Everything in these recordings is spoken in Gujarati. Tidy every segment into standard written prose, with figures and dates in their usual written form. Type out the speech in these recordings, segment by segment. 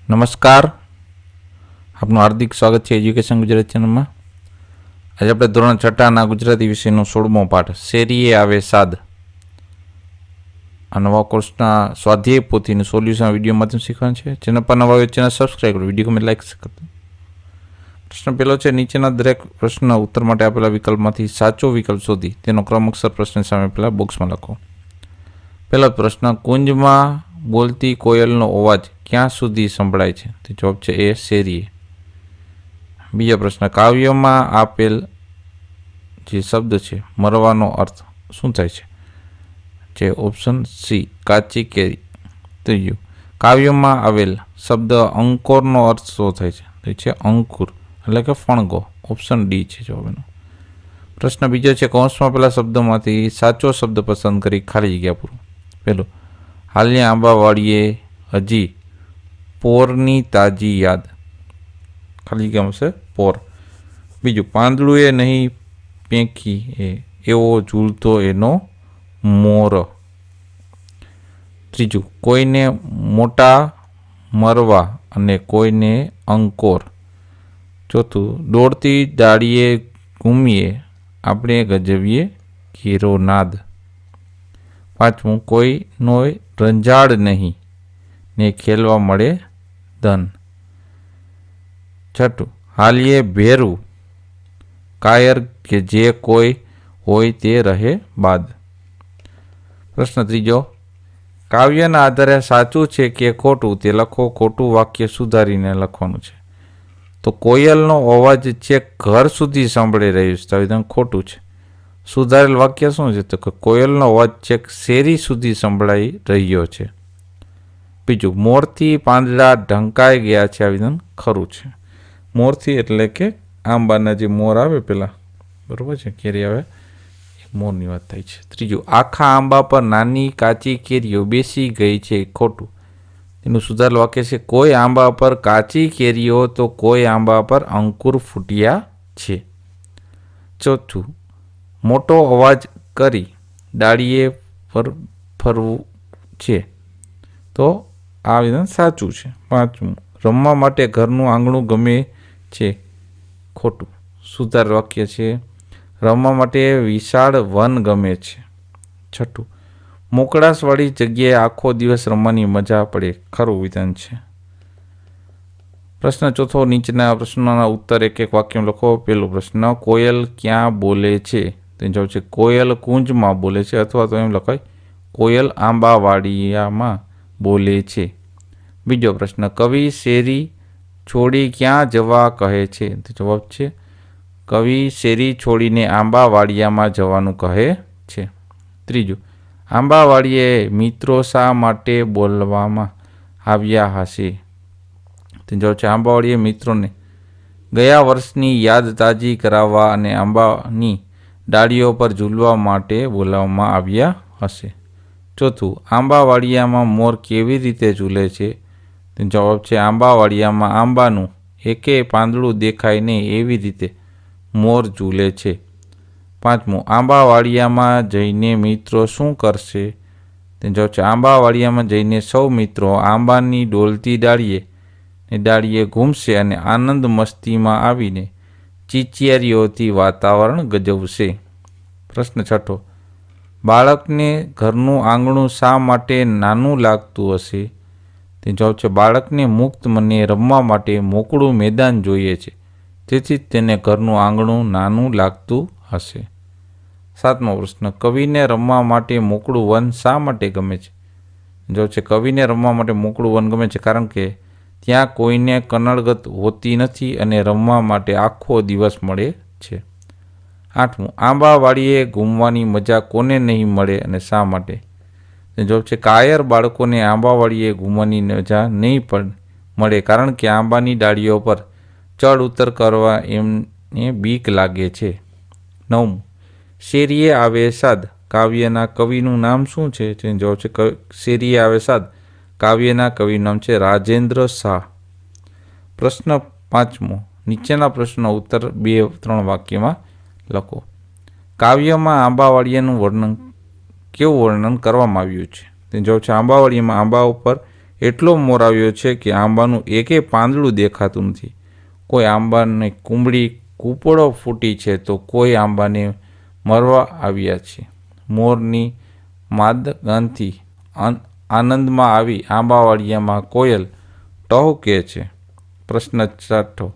નમસ્કાર, આપનું હાર્દિક સ્વાગત છે એજ્યુકેશન ગુજરાત ચેનલમાં. આજે આપણે ધોરણ 6ના ગુજરાતી વિષયનો 16મો પાઠ શેરીએ આવે સાદ આ નવા કોર્સના સ્વાધ્યાય પોથીનું સોલ્યુશન વિડીયો માધ્યમ શીખવાનું છે. ચેનલ પર નવા હોય ચેનલ સબસ્ક્રાઈબ કરો, વિડીયો કમેન્ટ લાઈક કરજો. પ્રશ્ન પહેલો છે, નીચેના દરેક પ્રશ્ન ઉત્તર માટે આપેલા વિકલ્પમાંથી સાચો વિકલ્પ શોધી તેનો ક્રમ અક્ષર પ્રશ્ન સામે પેલા બોક્સમાં લખો. પહેલો પ્રશ્ન, કુંજમાં બોલતી કોયલનો અવાજ ક્યાં સુધી સંભળાય છે? તો જવાબ છે એ, શેરીએ. બીજો પ્રશ્ન, કાવ્યમાં આપેલ જે શબ્દ છે મરવાનો અર્થ શું થાય છે? જે ઓપ્શન સી, કાચી કેરી. ત્રીજું, કાવ્યમાં આવેલ શબ્દ અંકોરનો અર્થ શું થાય છે? તો છે અંકુર એટલે કે ફણગો. ઓપ્શન ડી છે જવાબ એનો. પ્રશ્ન બીજો છે, કૌંસમાં પેલા શબ્દોમાંથી સાચો શબ્દ પસંદ કરી ખાલી જગ્યા પૂરું. પેલું, હાલની આંબાવાડીએ હજી પોરની તાજી યાદ, ખાલી જગ્યા હશે પોર. બીજું, પાંદડું એ નહીં પેંખી એ એવો ઝૂલતો એનો મોર. ત્રીજું, કોઈને મોટા મરવા અને કોઈને અંકોર. ચોથું, દોડતી દાડીએ ઘૂમીએ આપણે ગજવીએ ઘેરો નાદ. પાંચમું, કોઈનો રંજાડ નહીં ને ખેલવા મળે ધન. છઠ્ઠું, હાલીએ ભેરું કાયર કે જે કોઈ હોય તે રહે બાદ. પ્રશ્ન ત્રીજો, કાવ્યના આધારે સાચું છે કે ખોટું તે લખો. ખોટું વાક્ય સુધારીને લખવાનું છે. તો કોયલનો અવાજ છેક ઘર સુધી સાંભળી રહ્યું છે, તો વિધાન ખોટું છે. સુધારેલ વાક્ય શું છે? તો કે કોયલનો અવાજ છેક શેરી સુધી સંભળાઈ રહ્યો છે. બીજું, મોરથી પાંદડા ઢંકાઈ ગયા છે, આ વિધાન ખરું છે. મોરથી એટલે કે આંબાના જે મોર આવે પેલા, બરોબર છે, કેરી આવે એ મોરની વાત થાય છે. ત્રીજું, આખા આંબા પર નાની કાચી કેરીઓ બેસી ગઈ છે, ખોટું. એનું સુધારેલ વાક્ય છે, કોઈ આંબા પર કાચી કેરીઓ તો કોઈ આંબા પર અંકુર ફૂટ્યા છે. ચોથું, મોટો અવાજ કરી ડાળીએ પર ફરવું છે, તો આ વિધાન સાચું છે. પાંચમું, રમવા માટે ઘરનું આંગણું ગમે છે, ખોટું. સુધાર વાક્ય છે, રમવા માટે વિશાળ વન ગમે છે. છઠ્ઠું, મોકળાશવાળી જગ્યાએ આખો દિવસ રમવાની મજા પડે, ખરું વિધાન છે. પ્રશ્ન ચોથો, નીચેના પ્રશ્નોના ઉત્તર એક એક વાક્યમાં લખો. પહેલો પ્રશ્ન, કોયલ ક્યાં બોલે છે? તો જવાબ છે કોયલ કુંજમાં બોલે છે, અથવા તો એમ લખાય કોયલ આંબાવાડિયામાં બોલે છે. બીજો પ્રશ્ન, કવિ શેરી છોડી ક્યાં જવા કહે છે? તો જવાબ છે કવિ શેરી છોડીને આંબાવાડિયામાં જવાનું કહે છે. ત્રીજું, આંબાવાડીએ મિત્રો શા માટે બોલવામાં આવ્યા હશે? તો જવાબ છે આંબાવાડીએ મિત્રોને ગયા વર્ષની યાદ તાજી કરાવવા અને આંબાની ડાળીઓ પર ઝૂલવા માટે બોલાવવામાં આવ્યા હશે. ચોથું, આંબાવાડિયામાં મોર કેવી રીતે ઝૂલે છે? તો જવાબ છે આંબાવાડિયામાં આંબાનું એકેય પાંદડું દેખાય નહીં એવી રીતે મોર ઝૂલે છે. પાંચમું, આંબાવાડિયામાં જઈને મિત્રો શું કરશે? તો જવાબ છે આંબાવાડિયામાં જઈને સૌ મિત્રો આંબાની ડોલતી ડાળીએ ઘૂમશે અને આનંદ મસ્તીમાં આવીને ચીચિયારીઓથી વાતાવરણ ગજવશે. પ્રશ્ન છઠ્ઠો, બાળકને ઘરનું આંગણું શા માટે નાનું લાગતું હશે? તે જવાબ છે બાળકને મુક્ત મને રમવા માટે મોકળું મેદાન જોઈએ છે, તેથી જ તેને ઘરનું આંગણું નાનું લાગતું હશે. સાતમો પ્રશ્ન, કવિને રમવા માટે મોકળું વન શા માટે ગમે છે? જવાબ છે કવિને રમવા માટે મોકળું વન ગમે છે કારણ કે ત્યાં કોઈને કનડગત હોતી નથી અને રમવા માટે આખો દિવસ મળે છે. આઠમું, આંબાવાડીએ ઘૂમવાની મજા કોને નહીં મળે અને શા માટે? જવાબ છે કાયર બાળકોને આંબાવાડીએ ઘૂમવાની મજા નહીં મળે કારણ કે આંબાની ડાળીઓ પર ચડ ઉતર કરવા એમને બીક લાગે છે. નવમું, શેરીએ આવે સાદ કાવ્યના કવિનું નામ શું છે? જવાબ છે શેરીએ આવે સાદ કાવ્યના કવિનું નામ છે રાજેન્દ્ર શાહ. પ્રશ્ન પાંચમો, નીચેના પ્રશ્નો ઉત્તર 2-3 વાક્યમાં લખો. કાવ્યમાં આંબાવાડિયાનું કેવું વર્ણન કરવામાં આવ્યું છે? તે જવાબ છે આંબાવાડિયામાં આંબા ઉપર એટલો મોર આવ્યો છે કે આંબાનું એકે પાંદડું દેખાતું નથી. કોઈ આંબાને કુંબળી કૂપળો ફૂટી છે તો કોઈ આંબાને મરવા આવ્યા છે. મોરની માદગાનથી આનંદમાં આવી આંબાવાડિયામાં કોયલ ટહુકે છે. પ્રશ્ન 6.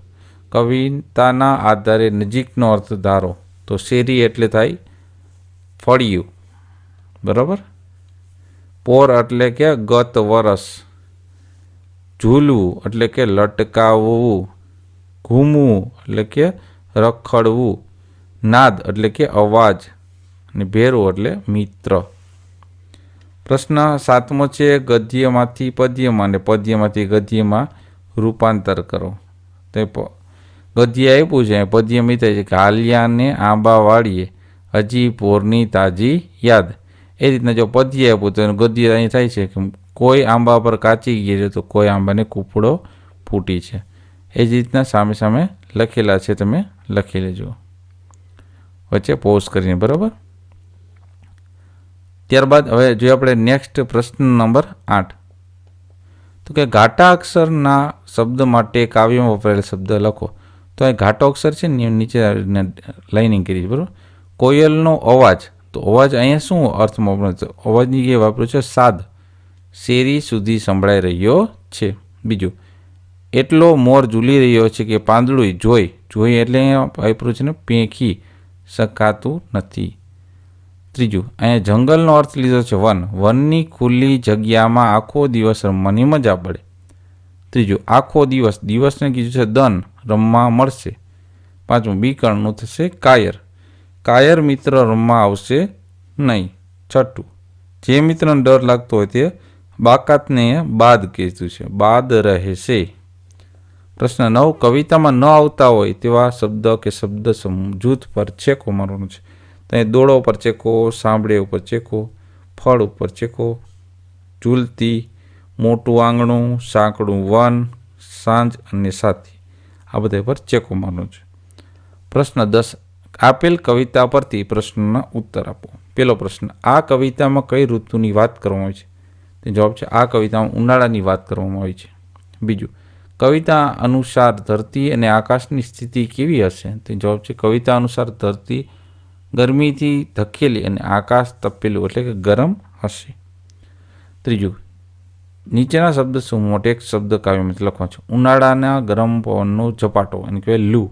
કવિતાના આધારે નજીકનો અર્થ ધારો. તો શેરી એટલે થાય ફળિયું, બરાબર. પોર એટલે કે ગત વરસ. ઝૂલવું એટલે કે લટકાવવું. ઘૂમવું એટલે કે રખડવું. નાદ એટલે કે અવાજ. અને ભેરું એટલે મિત્ર. પ્રશ્ન 7મો છે ગદ્યમાંથી પદ્યમાં અને પદ્યમાંથી ગદ્યમાં રૂપાંતર કરો. તે ગદ્ય આપ્યું છે, પદ્યમાં થાય છે કે હાલ્યાને આંબા વાળીએ હજી પોરની તાજી યાદ. એ રીતના જો પદ્ય આપ્યું તો એનું ગદ્ય અહીં થાય છે કે કોઈ આંબા પર કાચી ગઈ છે તો કોઈ આંબાને કૂપળો ફૂટી છે. એ જ રીતના સામે સામે લખેલા છે, તમે લખી લેજો વચ્ચે પોઝ કરીને, બરાબર. ત્યારબાદ હવે જોઈએ આપણે નેક્સ્ટ પ્રશ્ન નંબર 8. તો કે ઘાટા અક્ષરના શબ્દ માટે કાવ્યમાં વપરાયેલ શબ્દ લખો. તો એ ઘાટો અક્ષર છે ને નીચે લાઇનિંગ કરી છે, બરાબર. કોયલનો અવાજ. તો અવાજ અહીંયા શું અર્થમાં વાપર્યો છે? અવાજની જગ્યાએ વાપર્યો છે સાદ. શેરી સુધી સંભળાઈ રહ્યો છે. બીજું, એટલો મોર ઝૂલી રહ્યો છે કે પાંદડું જોઈ એટલે અહીંયા વાપર્યું છે ને પેંખી શકાતું નથી. ત્રીજું, અહીંયા જંગલનો અર્થ લીધો છે વન. વનની ખુલ્લી જગ્યામાં આખો દિવસ રમવાની મજા પડે. ત્રીજું, આખો દિવસને કીધું છે દન, રમવા મળશે. પાંચમું, બીકણનું થશે કાયર મિત્ર રમવા આવશે નહીં. છઠ્ઠું, જે મિત્રને ડર લાગતો હોય તે બાકાતને બાદ કીધું છે, બાદ રહેશે. પ્રશ્ન 9, કવિતામાં ન આવતા હોય તેવા શબ્દ કે શબ્દ જૂથ પર છેકો મારવાનો છે. તો અહીં દોડો ઉપર ચેકો, સાંભળે ઉપર ચેકો, ફળ ઉપર ચેકો, ઝૂલતી, મોટું આંગણું, સાંકડું વન, સાંજ અને સાથી, આ બધા પર ચેકો મારવાનો છે. પ્રશ્ન 10, આપેલ કવિતા પરથી પ્રશ્નના ઉત્તર આપો. પહેલો પ્રશ્ન, આ કવિતામાં કઈ ઋતુની વાત કરવામાં આવી છે? તે જવાબ છે આ કવિતામાં ઉનાળાની વાત કરવામાં આવી છે. બીજું, કવિતા અનુસાર ધરતી અને આકાશની સ્થિતિ કેવી હશે? તે જવાબ છે કવિતા અનુસાર ધરતી ગરમીથી ધકેલી અને આકાશ તપેલું એટલે કે ગરમ હશે. ત્રીજું, નીચેના શબ્દ શું મોટે એક શબ્દ કાવ્યમાં લખવાનો છે. ઉનાળાના ગરમ પવનનો ઝપાટો એને કહેવાય લૂ.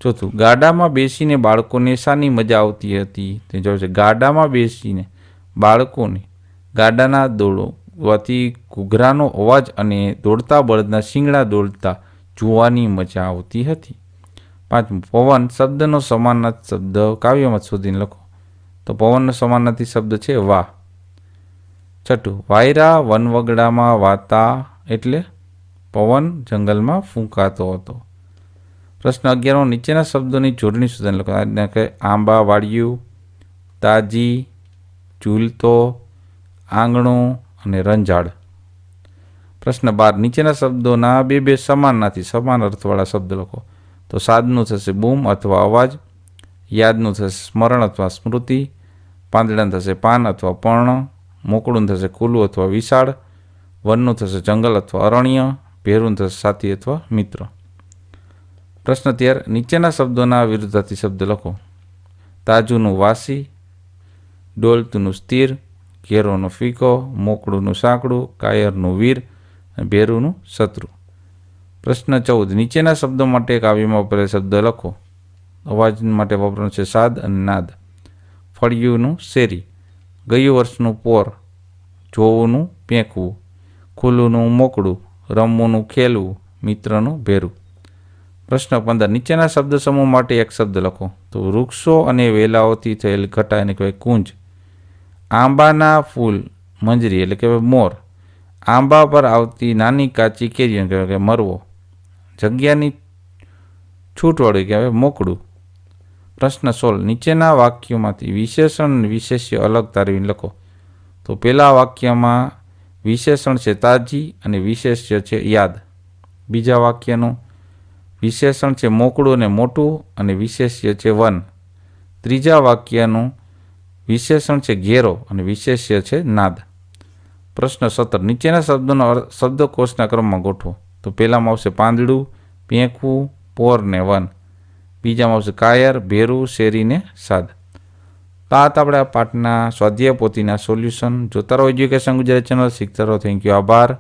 ચોથું, ગાડામાં બેસીને બાળકોને શાની મજા આવતી હતી? તે જવાબ છે ગાડામાં બેસીને બાળકોને ગાડાના દોડવાથી ઘૂઘરાનો અવાજ અને દોડતા બળદના શિંગડા દોડતા જોવાની મજા આવતી હતી. પાંચમું, પવન શબ્દનો સમાનાર્થી શબ્દ કાવ્યમાં શોધીને લખો. તો પવનનો સમાનાર્થી શબ્દ છે વાહ. છઠ્ઠું, વાયરા વનવગડામાં વાતા એટલે પવન જંગલમાં ફૂંકાતો હતો. પ્રશ્ન 11, નીચેના શબ્દોની જોડણી શોધીને લખો. કે આંબા વાળિયું, તાજી, ઝૂલતો, આંગણું અને રંજાડ. પ્રશ્ન 12, નીચેના શબ્દોના બે સમાનાર્થી સમાન અર્થવાળા શબ્દ લખો. તો સાદનું થશે બૂમ અથવા અવાજ, યાદનું થશે સ્મરણ અથવા સ્મૃતિ, પાંદડાનું થશે પાન અથવા પર્ણ, મોકળું થશે ખુલ્લું અથવા વિશાળ, વનનું થશે જંગલ અથવા અરણ્ય, ભેરું થશે સાથી અથવા મિત્ર. પ્રશ્ન 13, નીચેના શબ્દોના વિરુદ્ધાર્થી શબ્દ લખો. તાજુનું વાસી, ડોલતુંનું સ્થિર, ઘેરોનું ફીકો, મોકળુંનું સાંકડું, કાયરનું વીર અને ભેરુંનું શત્રુ. પ્રશ્ન 14, નીચેના શબ્દો માટે કાવ્યમાં વપરાયેલ શબ્દ લખો. અવાજ માટે વપરાનો છે સાદ અને નાદ. ફળિયુંનું શેરી, ગયું વર્ષનું પોર, જોવુંનું પેંકવું, ખુલ્લુંનું મોકળું, રમવુંનું ખેલવું, મિત્રનું ભેરું. પ્રશ્ન 15, નીચેના શબ્દ સમૂહ માટે એક શબ્દ લખો. તો વૃક્ષો અને વેલાઓથી થયેલ ઘટા એને કહેવાય કુંજ. આંબાના ફૂલ મંજરી એટલે કહેવાય મોર. આંબા પર આવતી નાની કાચી કેરી એને કહેવાય મરવો. જગ્યાની છૂટવાળું કહેવાય મોકળું. પ્રશ્ન 16, નીચેના વાક્યોમાંથી વિશેષણ અને વિશેષ્ય અલગ તારવીને લખો. તો પહેલા વાક્યમાં વિશેષણ છે તાજી અને વિશેષ્ય છે યાદ. બીજા વાક્યનું વિશેષણ છે મોકળું અને મોટું અને વિશેષ્ય છે વન. ત્રીજા વાક્યનું વિશેષણ છે ઘેરો અને વિશેષ્ય છે નાદ. પ્રશ્ન 17 નીચેના શબ્દોનો શબ્દકોશના ક્રમમાં ગોઠવો. તો પહેલામાં આવશે પાંદડું, પેંકવું, પોર ને વન. બીજામાં આવશે કાયર, ભેરું, શેરી ને સાદ. તો આ હતા આપણે આ પાઠના સ્વાધ્યાય પોથીના સોલ્યુશન. જોતા રહો એજ્યુકેશન ગુજરાતી ચેનલ, શીખતા રહો. થેન્ક યુ, આભાર.